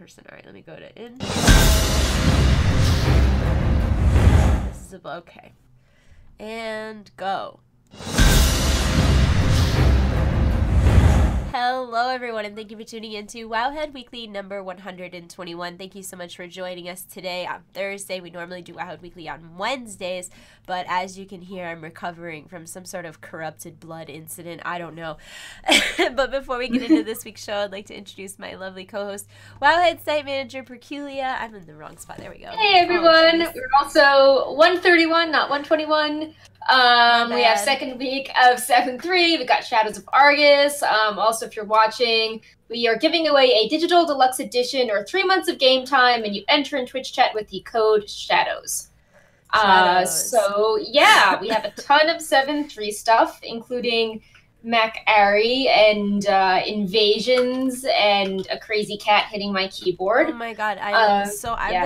person. All right, let me go to in. This is okay. And go. Hello everyone, and thank you for tuning in to Wowhead Weekly number 121. Thank you so much for joining us today on Thursday. We normally do Wowhead Weekly on Wednesdays, but as you can hear, I'm recovering from some sort of corrupted blood incident. I don't know. But before we get into this week's show, I'd like to introduce my lovely co-host, Wowhead site manager Perculia. I'm in the wrong spot. There we go. Hey everyone. We're also 131, not 121. We have second week of 7-3. We got Shadows of Argus. Also, if you're watching, we are giving away a digital deluxe edition or 3 months of game time, and you enter in Twitch chat with the code Shadows. So yeah, we have a ton of 7-3 stuff, including Mac-Ari and invasions and a crazy cat hitting my keyboard. Oh my god, I've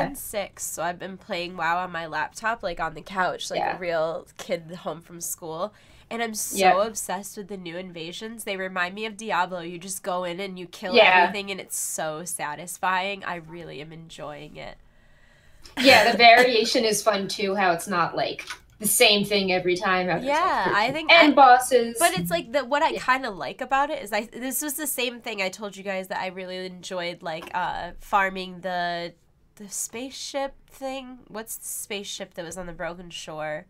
been sick, so I've been playing WoW on my laptop, like on the couch, like a real kid home from school. And I'm so obsessed with the new invasions. They remind me of Diablo. You just go in and you kill everything, and it's so satisfying. I really am enjoying it. Yeah, the variation is fun too, how it's not like the same thing every time. Yeah, I think bosses. But it's like what I kind of like about it is this was the same thing I told you guys that I really enjoyed, like farming the spaceship thing. What's the spaceship that was on the Broken Shore?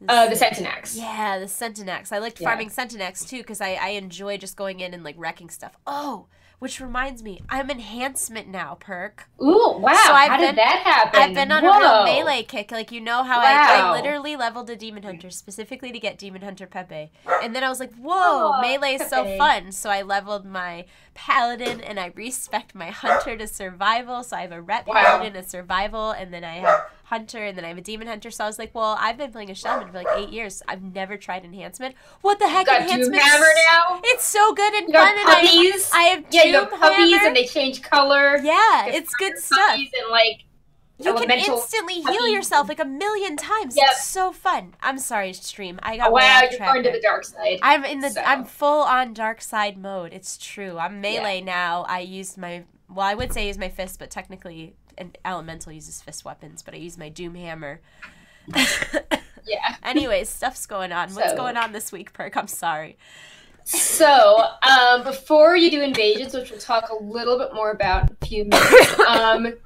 The Centinax. Yeah, the Centinax. I liked farming Centinax too because I enjoy just going in and like wrecking stuff. Oh, which reminds me, I'm enhancement now, Perk. Ooh, wow. So how did that happen? I've been on a real melee kick. Like, you know how I literally leveled a Demon Hunter specifically to get Demon Hunter Pepe. And then I was like, whoa, melee is so fun. So I leveled my Paladin, and I respect my Hunter to survival. So I have a Ret Paladin, a survival, and then I have Hunter, and then I have a Demon Hunter. So I was like, well, I've been playing a Shaman for like 8 years. I've never tried enhancement. What the heck, enhancement? Doomhammer now? It's so good and fun. And puppies. I have you have puppies, and they change color. Yeah, it's good stuff. And like you can instantly heal yourself like 1,000,000 times. Yep. It's so fun. I'm sorry, stream. I got you're going to the dark side. I'm full on dark side mode. It's true. I'm melee now. I used my I would say I use my fist, but technically an elemental uses fist weapons, but I use my doom hammer. Yeah. Anyways, stuff's going on. What's going on this week, Perk? I'm sorry. So, before you do invasions, which we'll talk a little bit more about in a few minutes,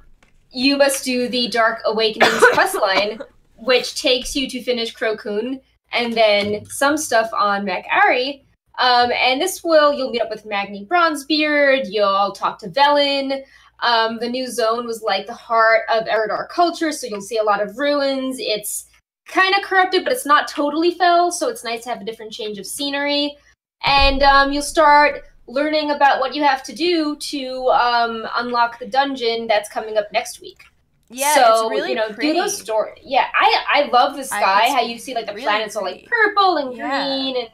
you must do the Dark Awakenings questline, which takes you to finish Crocun, and then some stuff on Mac-Ari. And this you'll meet up with Magni Bronzebeard, you'll talk to Velen. The new zone was like the heart of Eridar culture, so you'll see a lot of ruins. It's kind of corrupted, but it's not totally fell, so it's nice to have a different change of scenery. And you'll start learning about what you have to do to unlock the dungeon that's coming up next week. Yeah, so, it's really pretty. Do those stories. Yeah, I love the sky, how you see like the really planets all like purple and green and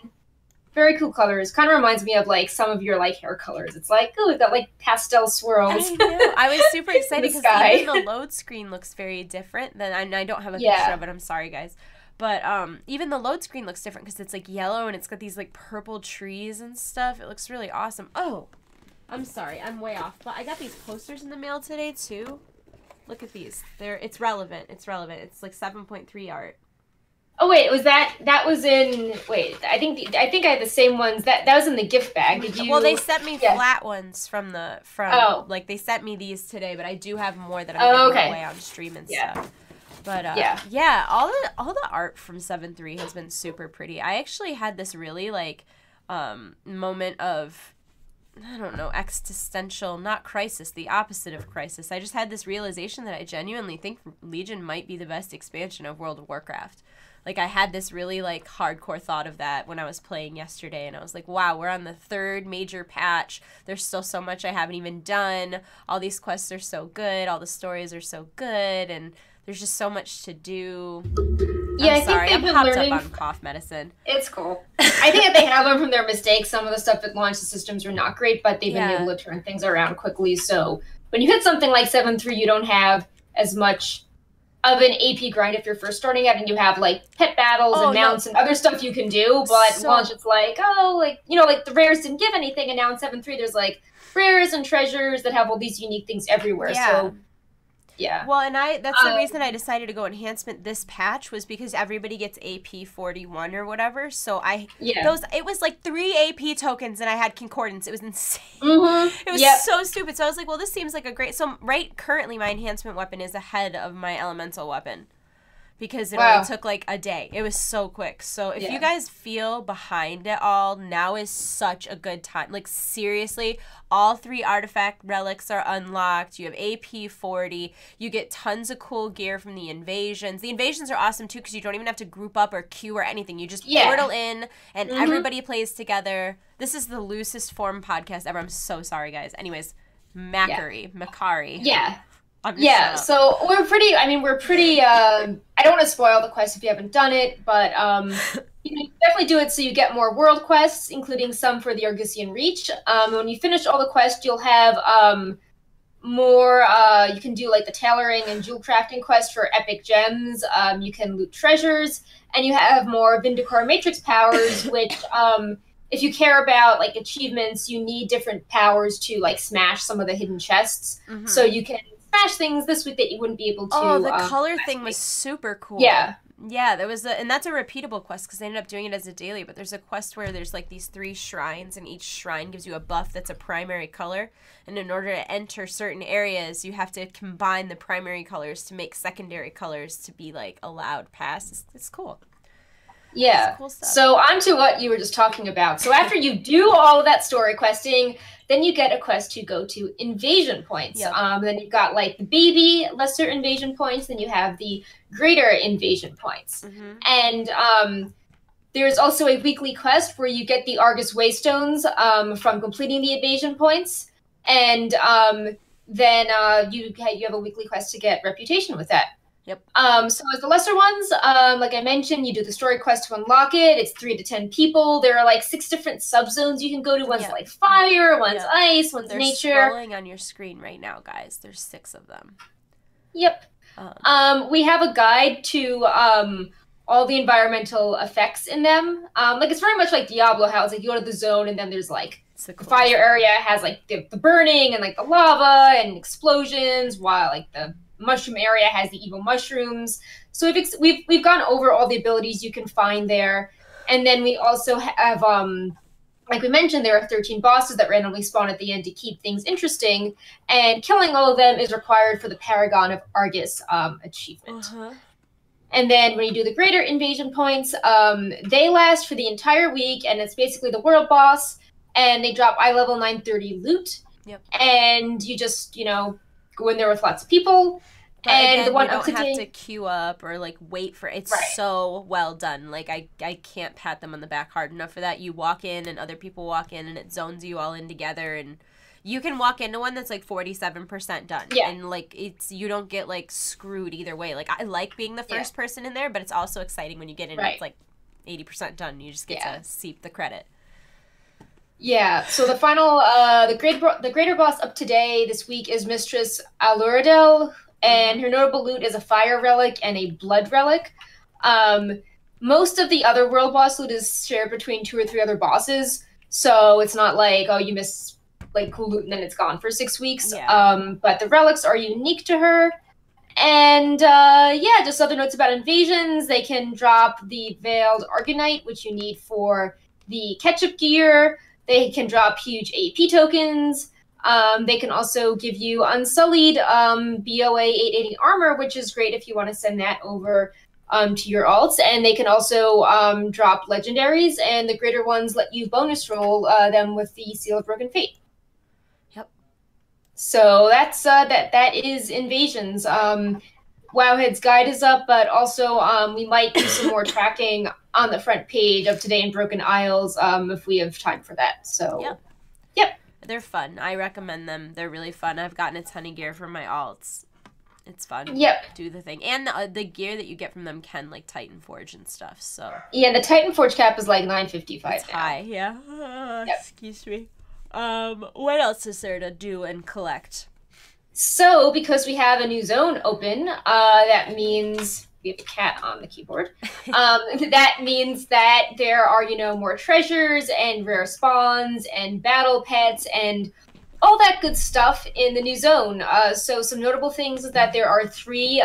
very cool colors. Kind of reminds me of like some of your like hair colors. It's like, oh, we've got like pastel swirls. I know. I was super excited because even the load screen looks very different. I don't have a picture of it. I'm sorry, guys. But even the load screen looks different because it's like yellow and it's got these like purple trees and stuff. It looks really awesome. Oh, I'm sorry, I'm way off. But I got these posters in the mail today too. Look at these. It's relevant. It's relevant. It's like 7.3 art. Oh wait, that was in I think I had the same ones. That was in the gift bag. Did you? Well, they sent me flat ones from like they sent me these today, but I do have more that I'm giving away on stream and stuff. But yeah, all the art from 7.3 has been super pretty. I actually had this really like moment of, I don't know, existential, not crisis, the opposite of crisis. I just had this realization that I genuinely think Legion might be the best expansion of World of Warcraft. Like, I had this really, like, hardcore thought of that when I was playing yesterday, and I was like, wow, we're on the 3rd major patch. There's still so much I haven't even done. All these quests are so good. All the stories are so good, and there's just so much to do. Yeah, I'm sorry, I think I'm hopped up on cough medicine. It's cool. I think that they have learned from their mistakes. Some of the stuff that launched the systems were not great, but they've been able to turn things around quickly. So when you hit something like 7.3, you don't have as much an AP grind if you're first starting out and you have like pet battles and mounts and other stuff you can do, but once it's like, like the rares didn't give anything, and now in 7.3 there's like rares and treasures that have all these unique things everywhere. So yeah. Well, and that's the reason I decided to go enhancement this patch, was because everybody gets AP 41 or whatever. So it was like 3 AP tokens and I had concordance. It was insane. It was so stupid. So I was like, well, this seems like a great, so currently my enhancement weapon is ahead of my elemental weapon, because it only took like a day. It was so quick. So if you guys feel behind it all, now is such a good time. Like, seriously, all 3 artifact relics are unlocked. You have AP 40. You get tons of cool gear from the invasions. The invasions are awesome too, because you don't even have to group up or queue or anything. You just portal in and everybody plays together. This is the loosest form podcast ever. I'm so sorry, guys. Anyways, Makari. Yeah. So we're pretty, I don't want to spoil the quest if you haven't done it, but you definitely do it so you get more world quests, including some for the Argusian Reach. When you finish all the quests, you'll have more, you can do like the tailoring and jewel crafting quest for epic gems. You can loot treasures, and you have more Vindicore Matrix powers, which if you care about like achievements, you need different powers to like smash some of the hidden chests. So you can smash things this week that you wouldn't be able to. Oh, the color thing was super cool. Yeah, there was and that's a repeatable quest, because they ended up doing it as a daily, but there's a quest where there's like these 3 shrines, and each shrine gives you a buff that's a primary color, and in order to enter certain areas, you have to combine the primary colors to make secondary colors to be like allowed past. It's cool. Yeah. Cool stuff. So on to what you were just talking about. So after you do all of that story questing, then you get a quest to go to invasion points. Then you've got like the baby lesser invasion points. Then you have the greater invasion points. And there's also a weekly quest where you get the Argus Waystones from completing the invasion points. And then you have a weekly quest to get reputation with that. So as the lesser ones, like I mentioned, you do the story quest to unlock it. It's 3 to 10 people. There are like 6 different subzones you can go to. One's like fire, one's ice, one's nature. They're scrolling on your screen right now, guys. There's 6 of them. We have a guide to all the environmental effects in them. Like, it's very much like Diablo, how it's like you go to the zone and then there's like the fire area has like the burning and like the lava and explosions, while like the mushroom area has the evil mushrooms. So we've gone over all the abilities you can find there. And then we also have, like we mentioned, there are 13 bosses that randomly spawn at the end to keep things interesting. And killing all of them is required for the Paragon of Argus achievement. And then when you do the greater invasion points, they last for the entire week, and it's basically the world boss, and they drop eye level 930 loot. And you just, go in there with lots of people. But and again, the one you don't have to queue up or like wait for it. It's so well done. Like I can't pat them on the back hard enough for that. You walk in and other people walk in and it zones you all in together, and you can walk into one that's like 47% done. And like you don't get like screwed either way. Like I like being the first person in there, but it's also exciting when you get in and it's like 80% done. You just get to seep the credit. So the final, the greater boss up today this week is Mistress Aluridel, and her notable loot is a fire relic and a blood relic. Most of the other world boss loot is shared between 2 or 3 other bosses, so it's not like, oh, you miss like cool loot and then it's gone for 6 weeks. But the relics are unique to her. And just other notes about invasions. They can drop the Veiled Argonite, which you need for the ketchup gear. They can drop huge AP tokens. They can also give you Unsullied BOA 880 armor, which is great if you want to send that over to your alts. And they can also drop legendaries, and the greater ones let you bonus roll them with the Seal of Broken Fate. So that's that is invasions. Wowhead's guide is up, but also we might do some more tracking on the front page of Today in Broken Isles if we have time for that. So, They're fun. I recommend them. They're really fun. I've gotten a ton of gear from my alts. It's fun. Do the thing. And the gear that you get from them can, like, Titan Forge and stuff, so. Yeah, the Titan Forge cap is, like, $9.55 it's now. High, Excuse me. What else is there to do and collect? So, because we have a new zone open, that means we have a cat on the keyboard. That means that there are, more treasures and rare spawns and battle pets and all that good stuff in the new zone. So some notable things is that there are 3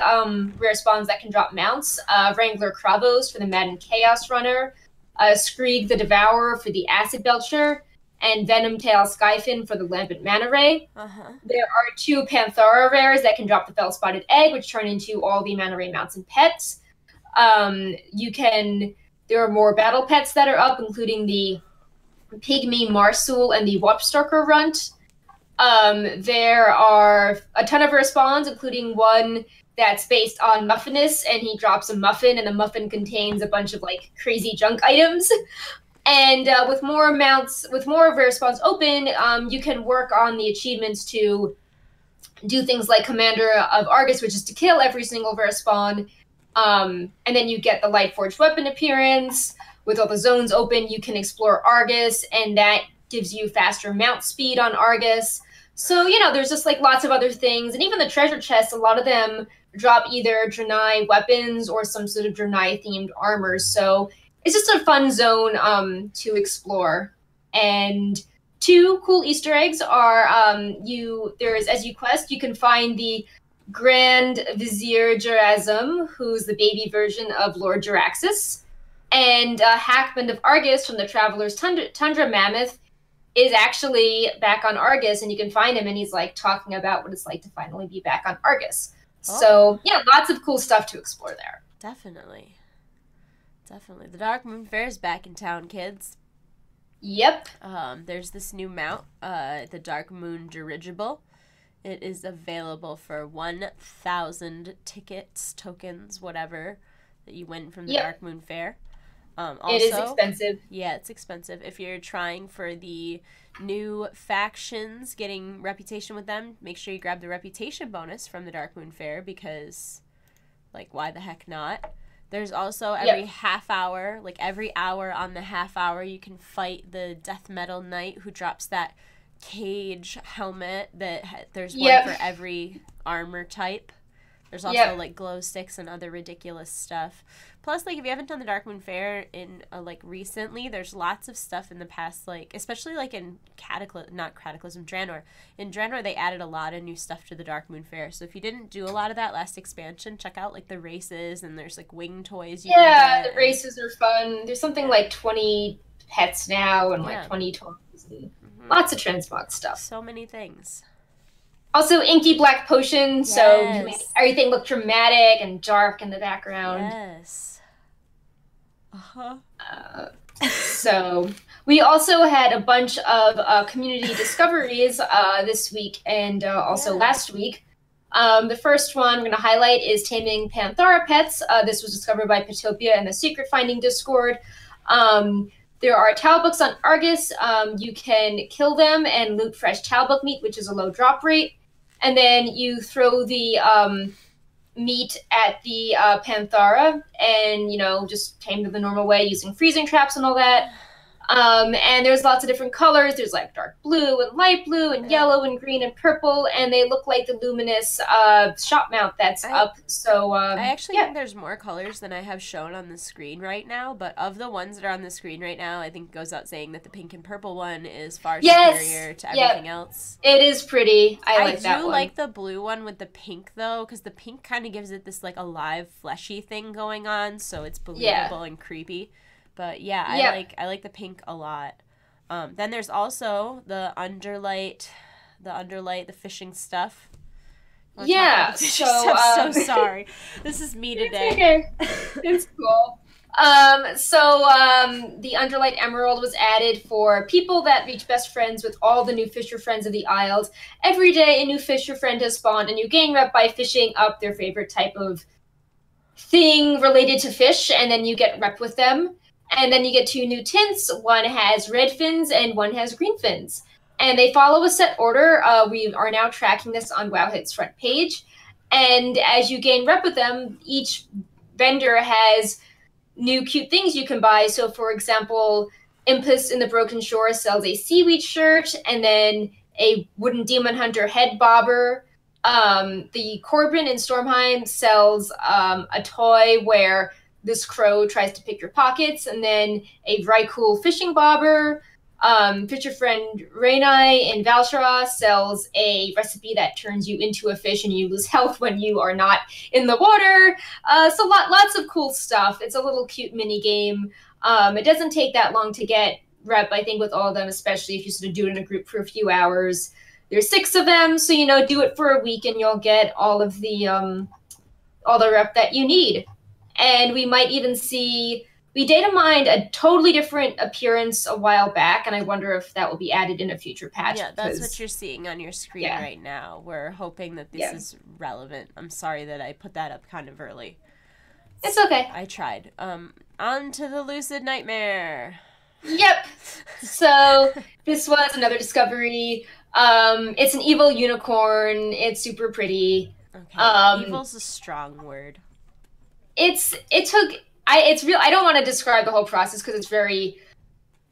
rare spawns that can drop mounts. Wrangler Kravos for the Madden Chaos Runner, Skreeg the Devourer for the Acid Belcher, and Venom Tail Skyfin for the Lambent Manta Ray. There are 2 Panthara rares that can drop the Fell Spotted Egg, which turn into all the Manta Ray mounts and pets. There are more battle pets that are up, including the Pygmy Marsul and the Warpstalker Runt. There are a ton of rare spawns, including one that's based on Muffinus, and he drops a muffin, and the muffin contains a bunch of crazy junk items. And with more rare spawns open, you can work on the achievements to do things like Commander of Argus, which is to kill every single rare spawn. And then you get the Lightforged weapon appearance. With all the zones open, you can explore Argus, and that gives you faster mount speed on Argus. So, there's just lots of other things. And even the treasure chests, a lot of them drop either Draenei weapons or some sort of Draenei themed armor. So it's just a fun zone to explore. And 2 cool Easter eggs are as you quest, you can find the Grand Vizier Jarazim, who's the baby version of Lord Jaraxxus. And Hackman of Argus from the Traveler's Tundra Mammoth is actually back on Argus, and you can find him, and he's talking about what it's like to finally be back on Argus. Oh. So yeah, lots of cool stuff to explore there. Definitely. The Darkmoon Faire is back in town, kids. Yep. There's this new mount, the Darkmoon Dirigible. It is available for 1,000 tickets, tokens, whatever, that you win from the Darkmoon Faire. Also, it is expensive. Yeah, it's expensive. If you're trying for the new factions, getting reputation with them, make sure you grab the reputation bonus from the Darkmoon Faire, because, why the heck not? There's also every half hour, every hour on the half hour, you can fight the Death Metal Knight who drops that cage helmet that there's one for every armor type. There's also glow sticks and other ridiculous stuff. Plus, if you haven't done the Darkmoon Faire in recently, there's lots of stuff in the past, especially in Draenor. In Draenor, they added a lot of new stuff to the Darkmoon Faire. So if you didn't do a lot of that last expansion, check out the races, and there's wing toys you can get. The races are fun. There's something 20 pets now and 20 toys. And lots of transmog stuff. So many things. Also, inky black potion, so you make everything look dramatic and dark in the background. Yes. So we also had a bunch of community discoveries this week and also last week. The first one I'm going to highlight is Taming Panthara Pets. This was discovered by Petopia in the Secret Finding Discord. There are Talbooks on Argus. You can kill them and loot fresh Talbook meat, which is a low drop rate. And then you throw the meat at the Panthara and, just tame them the normal way using freezing traps and all that. And there's lots of different colors. There's dark blue and light blue and yellow and green and purple, and they look like the luminous shop mount that's up. So I actually think there's more colors than I have shown on the screen right now, but of the ones that are on the screen right now, I think it goes out saying that the pink and purple one is far superior to everything else. It is pretty. I like that one. I do like the blue one with the pink, though, because the pink kind of gives it this alive, fleshy thing going on, so it's believable and creepy. But I like the pink a lot. Then there's also the underlight, the fishing stuff. So sorry. This is me today. It's okay. It's cool. The Underlight Emerald was added for people that reach best friends with all the new Fisher Friends of the Isles. Every day, a new Fisher Friend has spawned, and you gain rep by fishing up their favorite type of thing related to fish, and then you get rep with them. And then you get 2 new tints. One has red fins and one has green fins. And they follow a set order. We are now tracking this on Wowhead's front page. And as you gain rep with them, each vendor has new cute things you can buy. So, for example, Impus in the Broken Shore sells a seaweed shirt and then a wooden demon hunter head bobber. the Corbin in Stormheim sells a toy where this crow tries to pick your pockets, and then a very cool fishing bobber. Fisher friend Rainai in Valshara sells a recipe that turns you into a fish and you lose health when you are not in the water. So lots of cool stuff. It's a little cute mini game. It doesn't take that long to get rep, I think, with all of them, especially if you sort of do it in a group for a few hours. There's 6 of them, so do it for a week and you'll get all the rep that you need. And we might even see, we data mined a totally different appearance a while back, and I wonder if that will be added in a future patch. Yeah, that's what you're seeing on your screen right now. We're hoping that this is relevant. I'm sorry that I put that up kind of early. It's okay. I tried. On to the Lucid Nightmare. Yep. So this was another discovery. It's an evil unicorn. It's super pretty. Okay. Evil's a strong word. It's real. I don't want to describe the whole process because it's very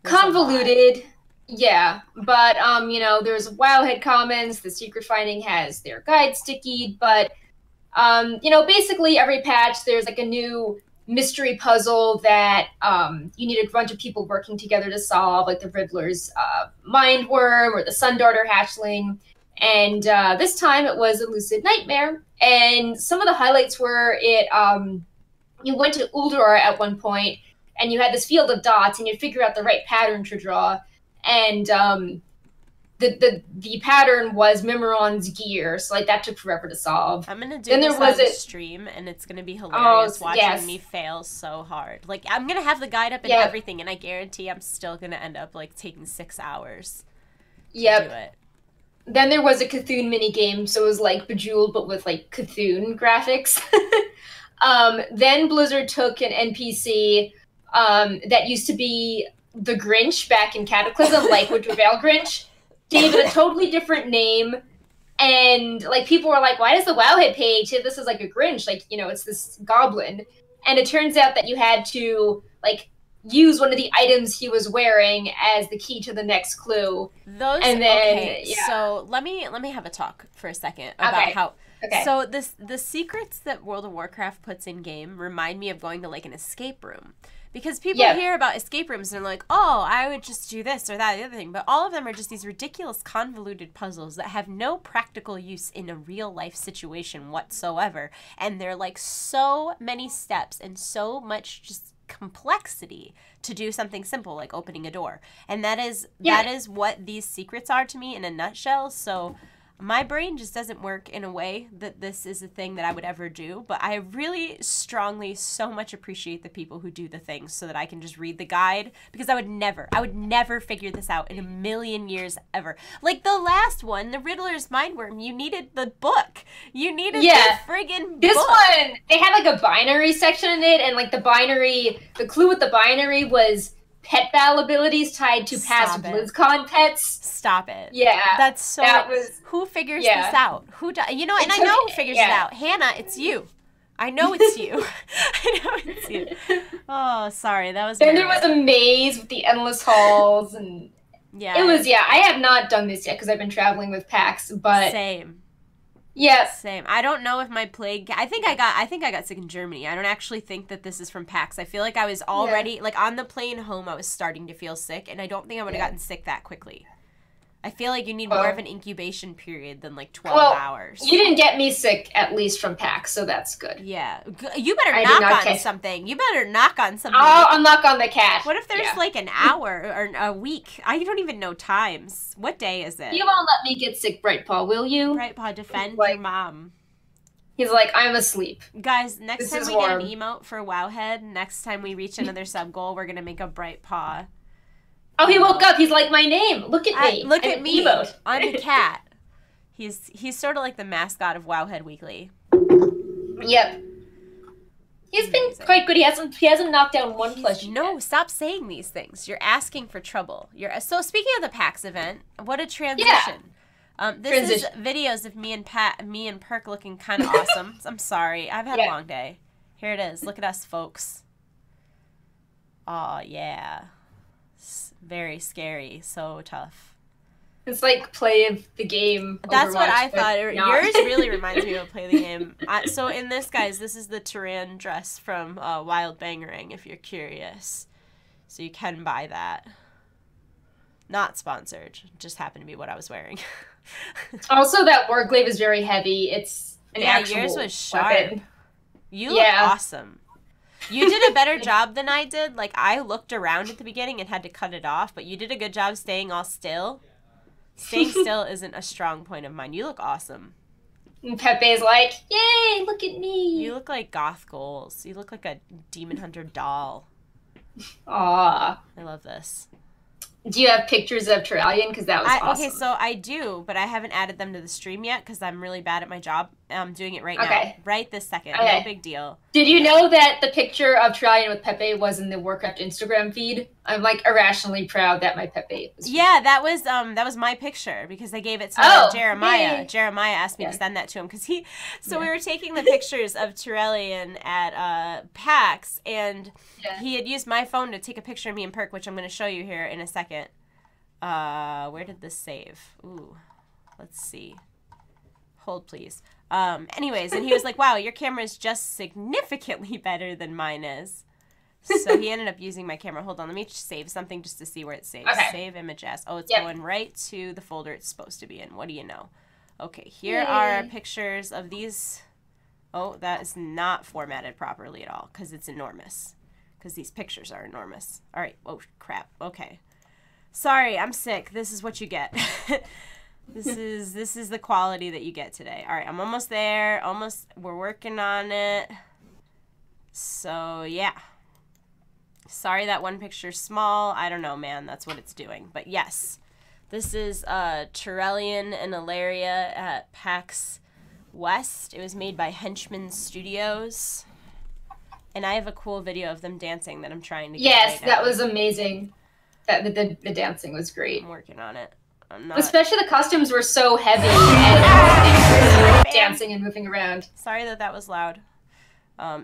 convoluted. Yeah, but there's Wowhead comments. The secret finding has their guide stickied, but basically every patch there's like a new mystery puzzle that you need a bunch of people working together to solve, like the Riddler's mind worm or the Sun Darter hatchling. And this time it was a Lucid Nightmare. And some of the highlights were you went to Uldor at one point, and you had this field of dots, and you'd figure out the right pattern to draw. And the pattern was Mimiron's gear, so like that took forever to solve. I'm gonna do this on stream, and it's gonna be hilarious watching me fail so hard. Like I'm gonna have the guide up and everything, and I guarantee I'm still gonna end up like taking 6 hours. To do it. Then there was a Cthulhu minigame, so it was like Bejeweled, but with like Cthulhu graphics. Then Blizzard took an NPC that used to be the Grinch back in Cataclysm, like Would Prevail Grinch, gave it a totally different name, and like people were like, why does the Wowhead page say this is like a Grinch? Like, it's this goblin. And it turns out that you had to like use one of the items he was wearing as the key to the next clue. So let me have a talk for a second about how. Okay. So the secrets that World of Warcraft puts in game remind me of going to like an escape room. Because people hear about escape rooms and they're like, oh, I would just do this or that, the other thing. But all of them are just these ridiculous convoluted puzzles that have no practical use in a real life situation whatsoever. And they're like so many steps and so much just complexity to do something simple like opening a door. And that is what these secrets are to me in a nutshell. So my brain just doesn't work in a way that this is a thing that I would ever do, but I really strongly so much appreciate the people who do the things so that I can just read the guide, because I would never figure this out in a million years ever. Like the last one, the Riddler's Mind Worm, you needed the book. You needed the friggin' book. This one, they had like a binary section in it, and like the clue with the binary was pet battle abilities tied to past BlizzCon pets. Stop it. Yeah. That's so... Who figures this out? And I know who figures it out. Hannah, it's you. I know it's you. I know it's you. Oh, sorry. That was... Then there was a maze with the endless halls, and... Yeah. It was, I have not done this yet because I've been traveling with PAX, but... Same. Yeah. Same. I don't know if my plague... I think I got sick in Germany. I don't actually think that this is from PAX. I feel like I was already... Like, on the plane home, I was starting to feel sick, and I don't think I would have gotten sick that quickly. I feel like you need more of an incubation period than, like, 12 hours. You didn't get me sick, at least from PAX, so that's good. Yeah. You better knock on something. You better knock on something. I'll knock on the cat. What if there's, like, an hour or a week? I don't even know times. What day is it? You won't let me get sick, Brightpaw, will you? Brightpaw, defend your mom. He's like, I'm asleep. Guys, next time we get an emote for Wowhead, next time we reach another sub-goal, we're going to make a Brightpaw. Oh, he woke up. He's like, my name. Look at me. Look at me. Emote. I'm a cat. He's sort of like the mascot of Wowhead Weekly. Yep. He's been quite good. He hasn't knocked down one plushie. No, stop saying these things. You're asking for trouble. So speaking of the PAX event, what a transition. This is videos of me and Perk looking kind of awesome. I'm sorry. I've had a long day. Here it is. Look at us, folks. Oh, yeah. Very scary. So tough. It's like play of the game. That's Overwatch, what I thought. Yours really reminds me of play the game. So in this, guys, this is the Tyran dress from Wild Bangerang, if you're curious. So you can buy that. Not sponsored. Just happened to be what I was wearing. Also, that Warglaive is very heavy. It's an actual yours was sharp. weapon. You look awesome. You did a better job than I did. Like, I looked around at the beginning and had to cut it off, but you did a good job staying all still. Staying still isn't a strong point of mine. You look awesome. And Pepe's like, yay, look at me. You look like goth goals. You look like a Demon Hunter doll. Aw. I love this. Do you have pictures of Terralion? Because that was awesome. Okay, so I do, but I haven't added them to the stream yet because I'm really bad at my job. I'm doing it right now. Right this second. No big deal. Did you know that the picture of Terralion with Pepe was in the Warcraft Instagram feed? I'm like irrationally proud that my Pepe was featured. Yeah, that was my picture because they gave it to Jeremiah. Yay. Jeremiah asked me to send that to him because we were taking the pictures of Terralion at PAX, and he had used my phone to take a picture of me and Perk, which I'm going to show you here in a second. Where did this save? Ooh, let's see. Hold, please. Anyways, and he was like, wow, your camera is just significantly better than mine is. So he ended up using my camera. Hold on, let me save something just to see where it saves. Okay. Save image as. Oh, it's going right to the folder it's supposed to be in. What do you know? Okay, here are pictures of these. Oh, that is not formatted properly at all because it's enormous. Because these pictures are enormous. All right. Oh, crap. Okay. Sorry, I'm sick. This is what you get. This is the quality that you get today. All right, I'm almost there. We're working on it. So, yeah. Sorry that one picture's small. I don't know, man. That's what it's doing. But yes, this is Terralion and Ilaria at PAX West. It was made by Henchman Studios. And I have a cool video of them dancing that I'm trying to get right now. That was amazing. The dancing was great. I'm working on it. Especially the costumes were so heavy and dancing and moving around. Sorry that was loud.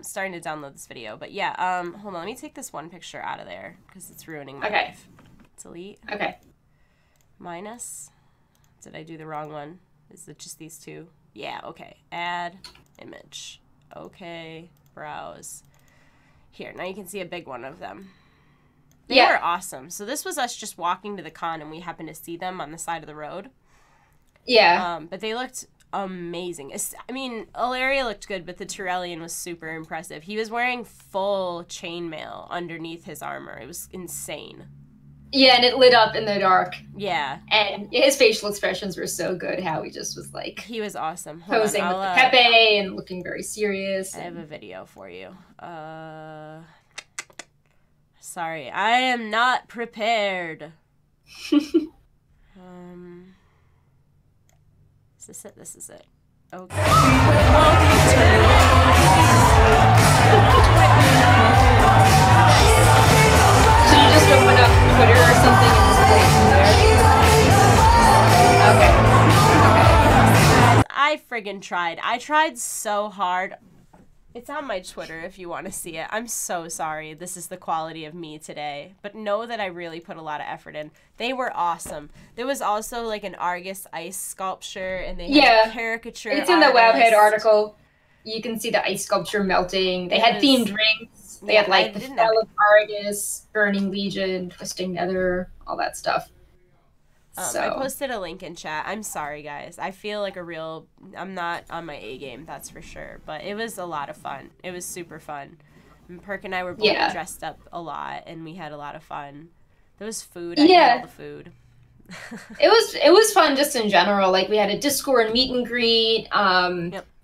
Starting to download this video, but yeah. Hold on, let me take this one picture out of there because it's ruining my life. Delete. Okay. Minus. Did I do the wrong one? Is it just these two? Yeah. Okay. Add image. Okay. Browse. Here. Now you can see a big one of them. They were awesome. So this was us just walking to the con, and we happened to see them on the side of the road. Yeah. But they looked amazing. I mean, Ilaria looked good, but the Terralion was super impressive. He was wearing full chainmail underneath his armor. It was insane. Yeah, and it lit up in the dark. Yeah. And his facial expressions were so good, how he just was like... He was awesome. Posing with the Pepe and looking very serious. I have a video for you. Sorry, I am not prepared. Is this it? This is it. Okay. Should you just open up Twitter or something and just play from there? Okay. I friggin' tried. I tried so hard. It's on my Twitter if you want to see it. I'm so sorry. This is the quality of me today. But know that I really put a lot of effort in. They were awesome. There was also like an Argus ice sculpture, and they had a caricature. It's in the Wowhead article. You can see the ice sculpture melting. They had themed rings. They had like the Fell of Argus, Burning Legion, Twisting Nether, all that stuff. I posted a link in chat. I'm sorry, guys. I feel like I'm not on my A game, that's for sure. But it was a lot of fun. It was super fun. And Perk and I were both dressed up a lot, and we had a lot of fun. There was food. I ate all the food. It was fun just in general. Like, we had a Discord meet and greet.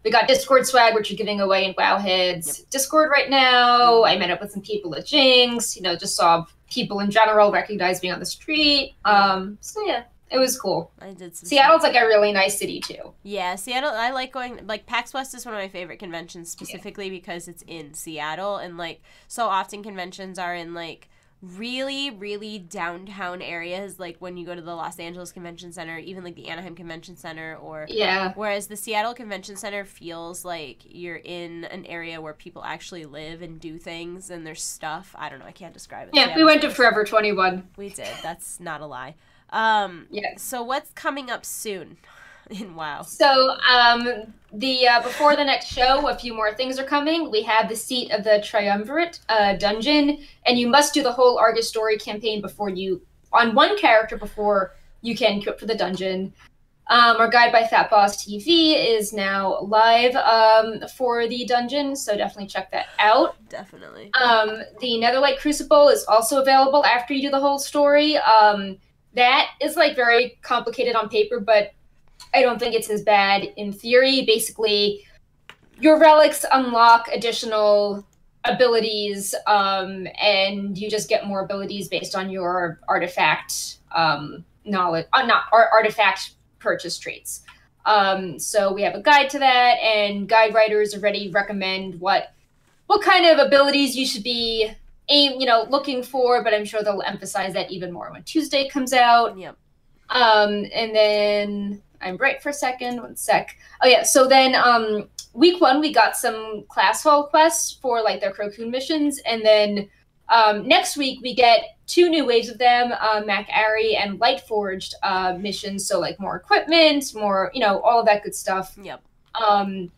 We got Discord swag, which you're giving away in Wowhead's Discord right now. I met up with some people at Jinx. Just saw people in general recognize me on the street. So yeah, it was cool. I did some Seattle's like a really nice city too. Yeah, Seattle, I like going, like PAX West is one of my favorite conventions specifically because it's in Seattle, and like so often conventions are in like really, really downtown areas, like when you go to the Los Angeles Convention Center, even like the Anaheim Convention Center, or whereas the Seattle Convention Center feels like you're in an area where people actually live and do things and there's stuff. I don't know, I can't describe it. Yeah, we went to Forever 21. We did. That's not a lie. So what's coming up soon in WoW? So before the next show, a few more things are coming. We have the Seat of the Triumvirate dungeon, and you must do the whole Argus story campaign on one character before you can queue up for the dungeon. Our guide by Fat Boss TV is now live for the dungeon, so definitely check that out. Definitely. The Netherlight Crucible is also available after you do the whole story. That is like very complicated on paper, but I don't think it's as bad in theory. Basically, your relics unlock additional abilities, and you just get more abilities based on your artifact knowledge, not artifact purchase traits. So we have a guide to that, and guide writers already recommend what kind of abilities you should be looking for, but I'm sure they'll emphasize that even more when Tuesday comes out. Yep. And then I'm right for a second. One sec. Oh yeah. So then week 1 we got some class hall quests for like their Crocun missions, and then next week we get 2 new waves of them, Mac Ari and Lightforged missions. So like more equipment, more all of that good stuff. Yep. And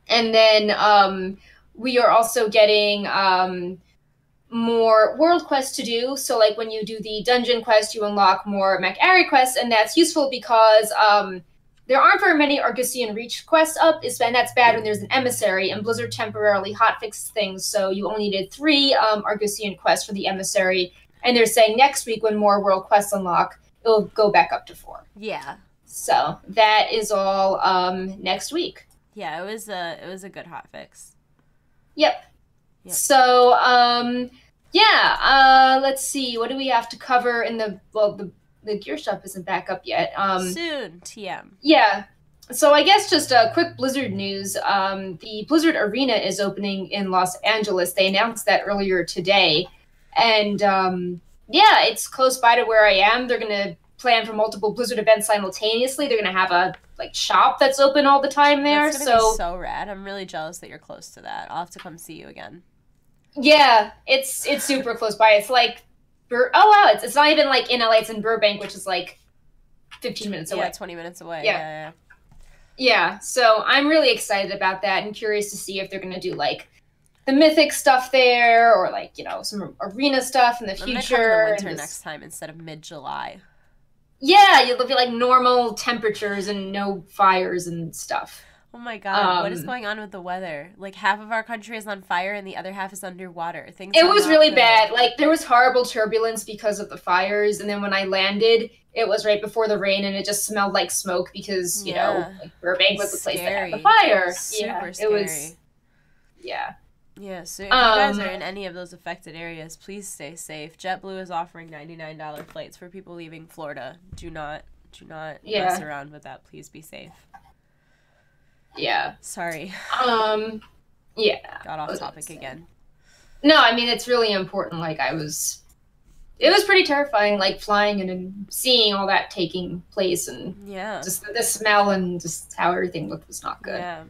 then we are also getting more world quests to do. So like when you do the dungeon quest, you unlock more Mac Ari quests, and that's useful because there aren't very many Argusian Reach quests up, and that's bad when there's an emissary, and Blizzard temporarily hotfixed things, so you only needed 3 Argusian quests for the emissary, and they're saying next week when more world quests unlock, it'll go back up to 4. Yeah. So that is all next week. Yeah, it was a good hotfix. Yep. So, let's see. What do we have to cover in the gear shop isn't back up yet. Soon, TM. Yeah. So I guess just a quick Blizzard news. The Blizzard Arena is opening in Los Angeles. They announced that earlier today. And, it's close by to where I am. They're going to plan for multiple Blizzard events simultaneously. They're going to have a shop that's open all the time there. That's gonna be so rad. I'm really jealous that you're close to that. I'll have to come see you again. Yeah, it's super close by. It's like, it's not even like in LA. It's in Burbank, which is like 15 minutes away. Yeah, 20 minutes away. Yeah. So I'm really excited about that and curious to see if they're gonna do like the mythic stuff there, or like some arena stuff in the future. In the winter next time instead of mid-July. Yeah, it'll be like normal temperatures and no fires and stuff. Oh my god, what is going on with the weather? Like, half of our country is on fire and the other half is underwater. It was really bad. Like, there was horrible turbulence because of the fires, and then when I landed, it was right before the rain, and it just smelled like smoke because, Burbank was the place that had the fire. Super scary. It was, yeah. Yeah, so if you guys are in any of those affected areas, please stay safe. JetBlue is offering $99 flights for people leaving Florida. Do not mess around with that. Please be safe. Yeah. Sorry. Yeah. Got off topic again. No, I mean, it's really important. Like, it was pretty terrifying, like, flying and seeing all that taking place, and just the smell and just how everything looked was not good. Yeah.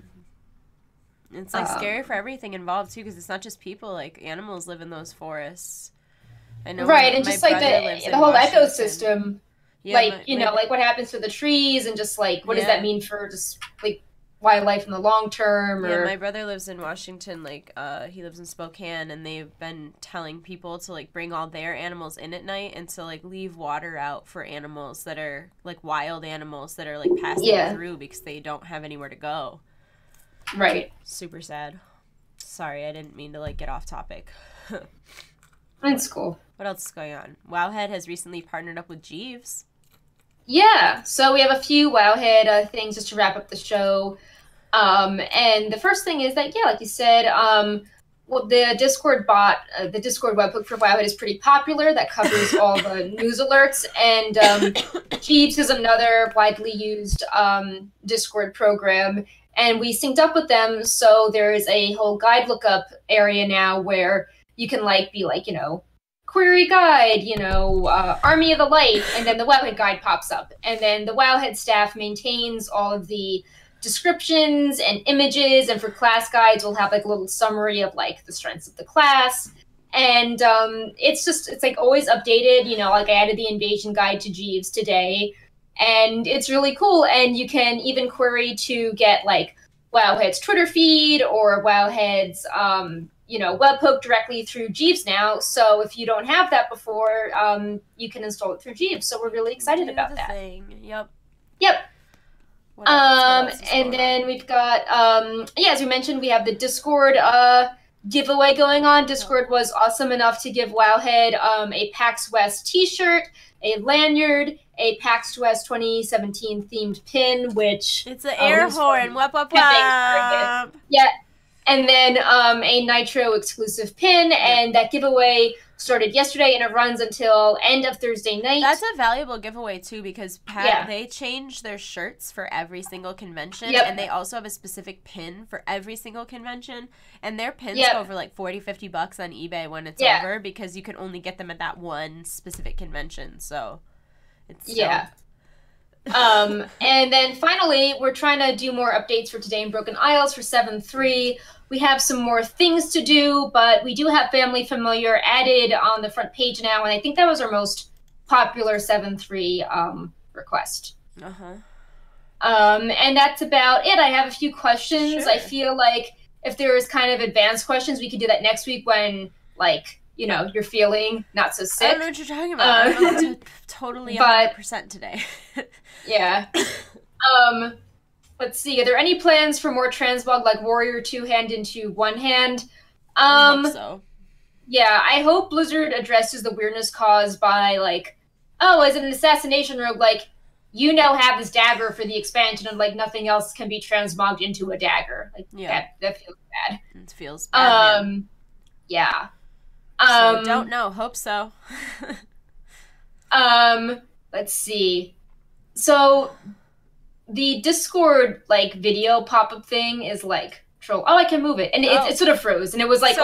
It's, like, scary for everything involved, too, because it's not just people. Like, animals live in those forests. I know. Right, and just, like, the whole ecosystem. Yeah, like, what happens to the trees, and just, like, what does that mean for just, like, wildlife in the long term? Yeah, my brother lives in Washington. Like, he lives in Spokane, and they've been telling people to, like, bring all their animals in at night and to, like, leave water out for animals that are, like, wild animals that are, like, passing through because they don't have anywhere to go. Right. Super sad. Sorry, I didn't mean to, like, get off topic. That's cool. What else is going on? Wowhead has recently partnered up with Jeeves. Yeah, so we have a few Wowhead things just to wrap up the show. And the first thing is that, like you said, the Discord bot, the Discord webhook for Wowhead is pretty popular. That covers all the news alerts. And Jeeves is another widely used Discord program. And we synced up with them, so there is a whole guide lookup area now where you can be query guide, Army of the Light, and then the Wowhead guide pops up. And then the Wowhead staff maintains all of the descriptions and images, and for class guides, we'll have a little summary of the strengths of the class. And it's like always updated. You know, like I added the invasion guide to Jeeves today, and it's really cool. And you can even query to get like Wowhead's Twitter feed or Wowhead's webhook directly through Jeeves now. So if you don't have that before, you can install it through Jeeves. So we're really excited about that. Yep. And then we've got as we mentioned, we have the Discord giveaway going on. Discord was awesome enough to give Wowhead a PAX West t-shirt, a lanyard, a PAX West 2017 themed pin, which it's an air horn. Whoop, whoop, whoop. Yeah. And then a Nitro exclusive pin, and that giveaway started yesterday, and it runs until end of Thursday night. That's a valuable giveaway, too, because they change their shirts for every single convention, and they also have a specific pin for every single convention, and their pins go for like $40-50 on eBay when it's over, because you can only get them at that one specific convention, so it's and then finally, we're trying to do more updates for Today in Broken Isles for 7.3. We have some more things to do, but we do have Family Familiar added on the front page now, and I think that was our most popular 7.3 request. And that's about it. I have a few questions. Sure. I feel like if there's kind of advanced questions, we could do that next week when, like, you're feeling not so sick. I don't know what you're talking about. I'm totally 100% today. Let's see. Are there any plans for more transmog like Warrior 2-hand into one-hand? I hope so. Yeah, I hope Blizzard addresses the weirdness caused by, like, as an assassination rogue, like, you now have this dagger for the expansion and, like, nothing else can be transmogged into a dagger. Like, that feels bad. It feels bad, man. Yeah. So don't know. Hope so. Let's see. So the Discord like video pop-up thing is like troll. Oh, I can move it, and it sort of froze, and it was like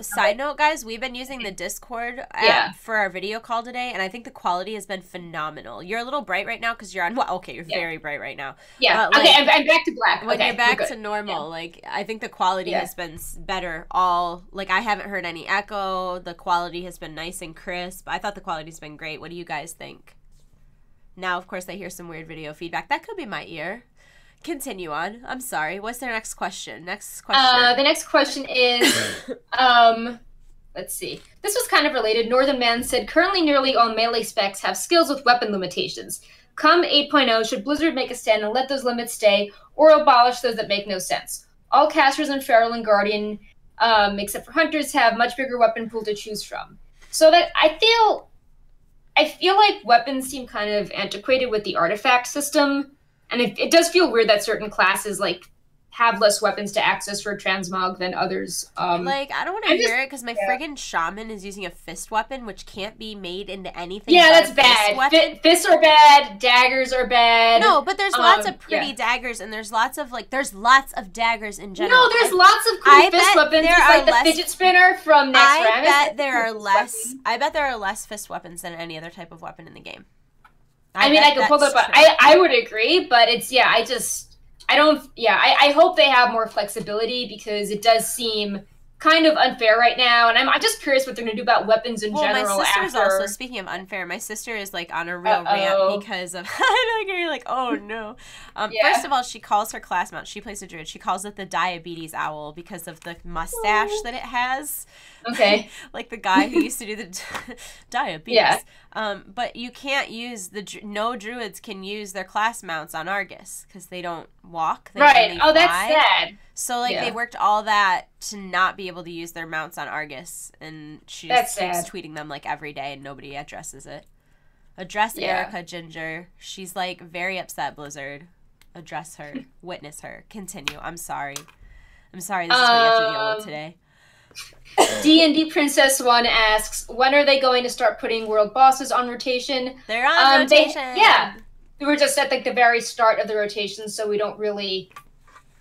Side note, guys, we've been using the Discord app for our video call today, and I think the quality has been phenomenal. You're a little bright right now because you're on. You're very bright right now. Yeah. But, like, I'm back to black. When you're back to normal, like I think the quality has been better. I haven't heard any echo. The quality has been nice and crisp. I thought the quality's been great. What do you guys think? Now, of course, I hear some weird video feedback. That could be my ear. Continue on. I'm sorry. What's their next question? The next question is, let's see. This was kind of related. Northern Man said, currently nearly all melee specs have skills with weapon limitations. Come 8.0, should Blizzard make a stand and let those limits stay, or abolish those that make no sense? All casters in Feral and Guardian, except for Hunters, have much bigger weapon pool to choose from. So that I feel like weapons seem kind of antiquated with the artifact system, and it does feel weird that certain classes like have less weapons to access for transmog than others. I don't want to hear it because my friggin' shaman is using a fist weapon, which can't be made into anything. Yeah, that's bad. Fists are bad. Daggers are bad. No, but there's lots of pretty daggers, and there's lots of daggers in general. No, there's lots of cool fist weapons. There's like the fidget spinner from Next Ramus. I bet there are less fist weapons than any other type of weapon in the game. I could pull that up. I would agree, but I hope they have more flexibility because it does seem kind of unfair right now, and I'm just curious what they're going to do about weapons in general. My sister's also, speaking of unfair, my sister is like on a real rant because of you're like, oh no. First of all, she calls her class mount, she plays a druid, she calls it the diabetes owl because of the mustache that it has. Okay. Like the guy who used to do the diabetes. Yeah. But you can't use no druids can use their class mounts on Argus because they don't walk. They only fly. That's sad. So they worked all that to not be able to use their mounts on Argus, and she just keeps tweeting them like every day, and nobody addresses it. Address Erica Ginger. She's like very upset. Blizzard. Address her. Witness her. Continue. I'm sorry. This is what you have to deal with today. D&D Princess 1 asks, when are they going to start putting world bosses on rotation? They're on rotation. We were just at like the very start of the rotation, so we don't really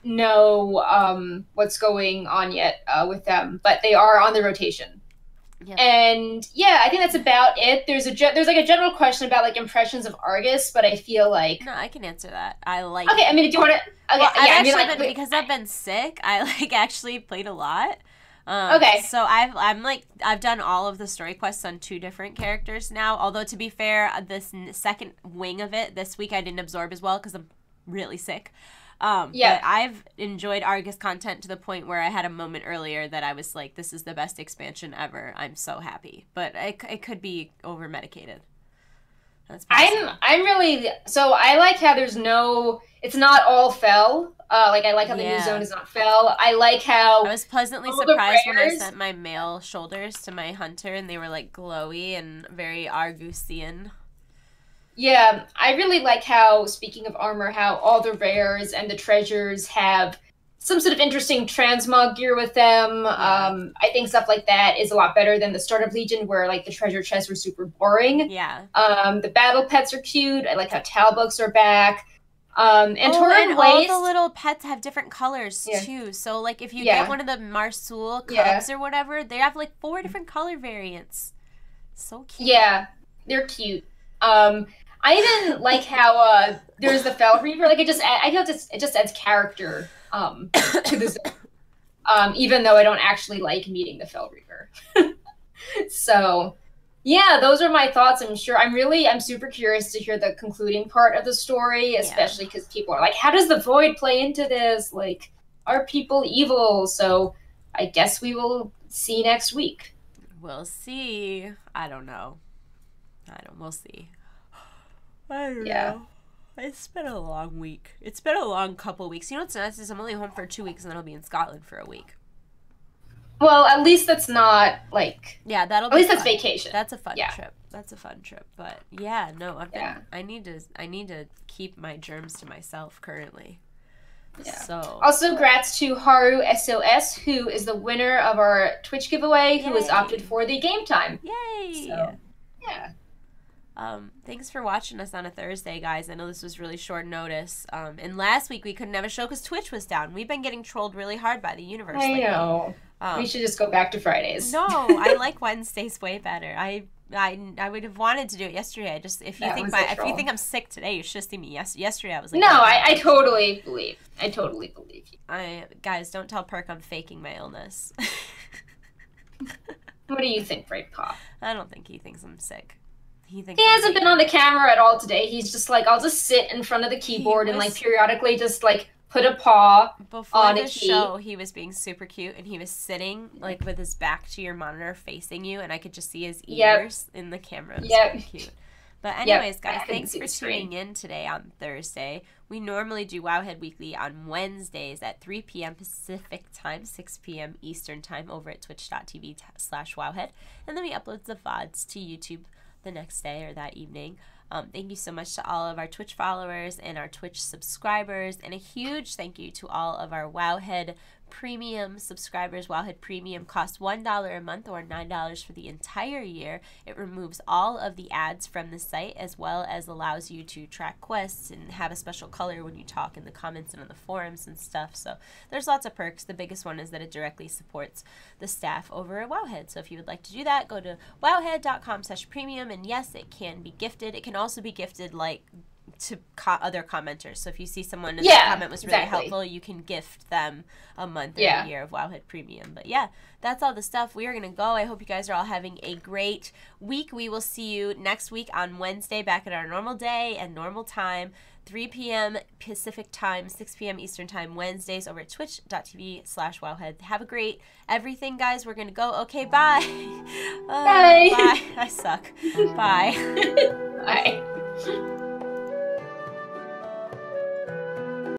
know what's going on yet with them, but they are on the rotation. Yep. And I think that's about it. There's like a general question about like impressions of Argus, but I feel like I can answer that. I like. Okay, I mean, do you want to? Okay, because I've been sick, I like actually played a lot. Okay. So I've done all of the story quests on 2 different characters now. Although to be fair, this second wing of it this week I didn't absorb as well because I'm really sick. But I've enjoyed Argus content to the point where I had a moment earlier that I was like, this is the best expansion ever. I'm so happy. But it could be over medicated. I'm really, so I like how there's it's not all fell. I like how the new zone is not fell. I like how I was pleasantly surprised when I sent my male shoulders to my hunter and they were like glowy and very Argusian. Yeah, I really like how, speaking of armor, how all the rares and the treasures have some sort of interesting transmog gear with them. Yeah. I think stuff like that is a lot better than the Start of Legion, where like the treasure chests were super boring. Yeah. The battle pets are cute. I like how Talbooks are back. And Tauren Waste, all the little pets have different colors too. So like if you get one of the Marsul cubs or whatever, they have like 4 different color variants. So cute. Yeah, they're cute. I even like how there's the Fel Reaver. Like I feel it just adds character to the zone. Even though I don't actually like meeting the Fel Reaver. So yeah, those are my thoughts. I'm super curious to hear the concluding part of the story, especially because people are like, how does the Void play into this? Like, are people evil? So I guess we will see next week. We'll see. I don't know. We'll see. I don't know. It's been a long week. It's been a long couple weeks. You know what's nice is I'm only home for 2 weeks and then I'll be in Scotland for a week. Well, at least that's not like... Yeah, that'll be At least fun. That's vacation. That's a fun trip. That's a fun trip. But yeah, no, I need to keep my germs to myself currently. Yeah. So also, congrats to Haru SOS, who is the winner of our Twitch giveaway, who has opted for the game time. Yay! So, yeah. Thanks for watching us on a Thursday, guys. I know this was really short notice. And last week we couldn't have a show because Twitch was down. We've been getting trolled really hard by the universe. I know. We should just go back to Fridays. No, I like Wednesdays way better. I would have wanted to do it yesterday. If you think I'm sick today, you should have seen me yesterday. I was like, no, I totally believe. I totally believe you. Guys, don't tell Perk I'm faking my illness. What do you think, Brave Pop? I don't think he thinks I'm sick. He hasn't been on the camera at all today. He's just like, I'll just sit in front of the keyboard and like periodically just like put a paw on a key. Before the show, he was being super cute and he was sitting like with his back to your monitor facing you and I could just see his ears in the camera. It was super cute. But anyways, guys, thanks for tuning in today on Thursday. We normally do Wowhead Weekly on Wednesdays at 3 p.m. Pacific time, 6 p.m. Eastern time over at twitch.tv/Wowhead. And then we upload the VODs to YouTube the next day or that evening. Thank you so much to all of our Twitch followers and our Twitch subscribers, and a huge thank you to all of our Wowhead Premium subscribers. Wowhead Premium costs $1 a month or $9 for the entire year. It removes all of the ads from the site as well as allows you to track quests and have a special color when you talk in the comments and on the forums and stuff. So there's lots of perks. The biggest one is that it directly supports the staff over at Wowhead. So if you would like to do that, go to wowhead.com/premium, and yes, it can be gifted. It can also be gifted like to other commenters. So if you see someone and their comment was really helpful, you can gift them a month or a year of Wowhead Premium. But yeah, that's all the stuff. We are going to go. I hope you guys are all having a great week. We will see you next week on Wednesday back at our normal day and normal time, 3 p.m. Pacific time, 6 p.m. Eastern time, Wednesdays over at twitch.tv/Wowhead. Have a great everything, guys. We're going to go. Okay, bye. Bye. Bye. I suck. Bye. Bye.